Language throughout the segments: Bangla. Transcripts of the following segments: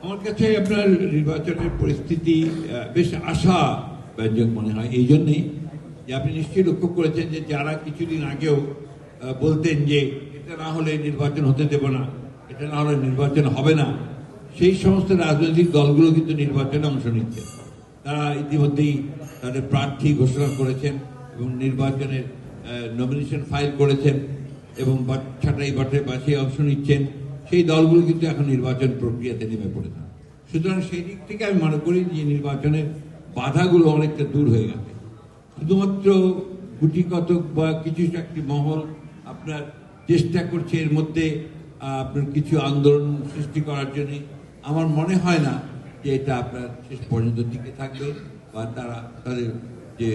আমার কাছে আপনার নির্বাচনের পরিস্থিতি বেশ আশাব্যঞ্জক মনে হয়, এই জন্যেই যে আপনি নিশ্চয়ই লক্ষ্য করেছেন যে যারা কিছুদিন আগেও বলতেন যে এটা না হলে নির্বাচন হতে দেব না, এটা না হলে নির্বাচন হবে না, সেই সমস্ত রাজনৈতিক দলগুলো কিন্তু নির্বাচনে অংশ নিচ্ছে। তারা ইতিমধ্যেই তাদের প্রার্থী ঘোষণা করেছেন এবং নির্বাচনের নমিনেশন ফাইল করেছেন এবং ছাঁটাই বাছাই অংশ নিচ্ছেন। সেই দলগুলো কিন্তু এখন নির্বাচন প্রক্রিয়াতে নেমে পড়েছে। সুতরাং সেই দিক থেকে আমি মনে করি যে নির্বাচনের বাধাগুলো অনেকটা দূর হয়ে গেছে। শুধুমাত্র গুটি কতক বা কিছু একটি মহল আপনার চেষ্টা করছে এর মধ্যে আপনার কিছু আন্দোলন সৃষ্টি করার জন্য। আমার মনে হয় না যে এটা আপনার শেষ পর্যন্ত টিকে থাকবে বা তারা তাদের যে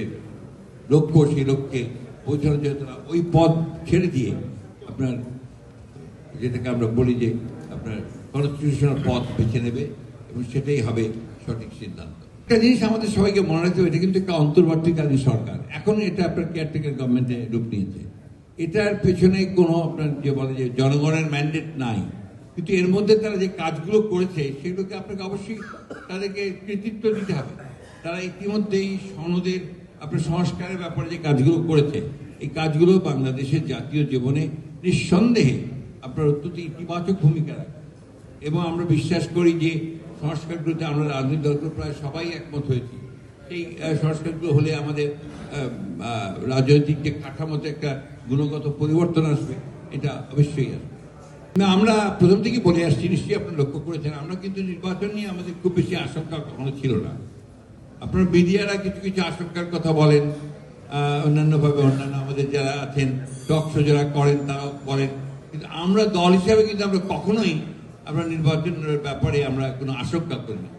লক্ষ্য সেই লক্ষ্যে পৌঁছানোর জন্য তারা ওই পথ ছেড়ে দিয়ে আপনার যেটাকে আমরা বলি যে আপনার কনস্টিটিউশনাল পথ বেছে নেবে এবং সেটাই হবে সঠিক সিদ্ধান্ত। একটা জিনিস আমাদের সবাইকে মনে রাখতে হবে, এটা কিন্তু একটা অন্তর্বর্তীকালীন সরকার। এখন এটা আপনার কেয়ারটেকার গভর্নমেন্টে রূপ নিয়েছে। এটার পেছনে কোনো আপনার যে বলে যে জনগণের ম্যান্ডেট নাই, কিন্তু এর মধ্যে তারা যে কাজগুলো করেছে সেগুলোকে আপনাকে অবশ্যই তাদেরকে কৃতিত্ব দিতে হবে। তারা ইতিমধ্যেই সনদের আপনার সংস্কারের ব্যাপারে যে কাজগুলো করেছে, এই কাজগুলো বাংলাদেশের জাতীয় জীবনে নিঃসন্দেহে আপনার অত্যন্ত ইতিবাচক ভূমিকা রাখে এবং আমরা বিশ্বাস করি যে সংস্কারগুলোতে আমরা রাজনৈতিক দলগুলো প্রায় সবাই একমত হয়েছি। সেই সংস্কারগুলো হলে আমাদের রাজনৈতিক যে কাঠামোতে একটা গুণগত পরিবর্তন আসবে, এটা অবশ্যই আসবে। না, আমরা প্রথম থেকে বলে আসছি, নিশ্চয়ই আপনারা লক্ষ্য করেছেন, আমরা কিন্তু নির্বাচন নিয়ে আমাদের খুব বেশি আশঙ্কা কখনো ছিল না। আপনার মিডিয়ারা কিছু কিছু আশঙ্কার কথা বলেন, অন্যান্যভাবে অন্যান্য আমাদের যারা আছেন টক শো যারা করেন তারাও বলেন, কিন্তু আমরা দল হিসাবে কিন্তু আমরা কখনোই আমরা নির্বাচনের ব্যাপারে আমরা কোনো আশঙ্কা করি না।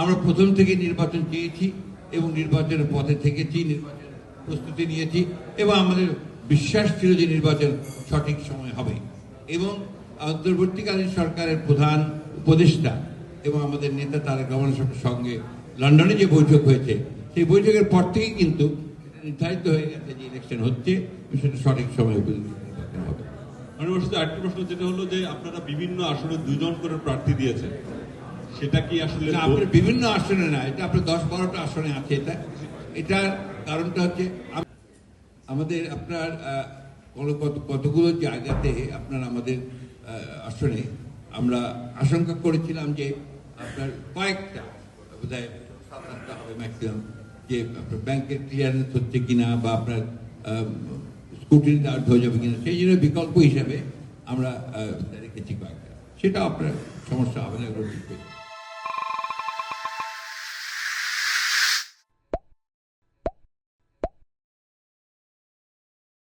আমরা প্রথম থেকে নির্বাচন চেয়েছি এবং নির্বাচনের পথে থেকেছি, নির্বাচনের প্রস্তুতি নিয়েছি এবং আমাদের বিশ্বাস ছিল যে নির্বাচন সঠিক সময় হবে। এবং অন্তর্বর্তীকালীন সরকারের প্রধান উপদেষ্টা এবং আমাদের নেতা তারেক রহমানের সঙ্গে লন্ডনে যে বৈঠক হয়েছে, সেই বৈঠকের পর থেকেই কিন্তু নির্ধারিত হয়ে গেছে যে ইলেকশন হচ্ছে, সেটা সঠিক সময় নির্বাচন হবে। আরেকটি প্রশ্ন যেটা হলো যে আপনারা বিভিন্ন আসনে 2 জন করে প্রার্থী দিয়েছেন, সেটা কি আসলে আপনার বিভিন্ন আসনে না, এটা আপনার 10-12টা আসনে আছে। এটার কারণটা হচ্ছে আমাদের আপনার কতগুলো জায়গাতে আপনার আমাদের আসনে আমরা আশঙ্কা করেছিলাম যে আপনার কয়েকটা বোধহয় 7-8টা হবে ম্যাক্সিমাম, যে আপনার ব্যাংকের ক্লিয়ারেন্স হচ্ছে কিনা বা আপনার স্কুটিনিতে আউট হয়ে যাবে কিনা, সেই জন্য বিকল্প হিসাবে আমরা রেখেছি কয়েকটা। সেটা আপনার সমস্যা হবে না, এগুলো ঠিক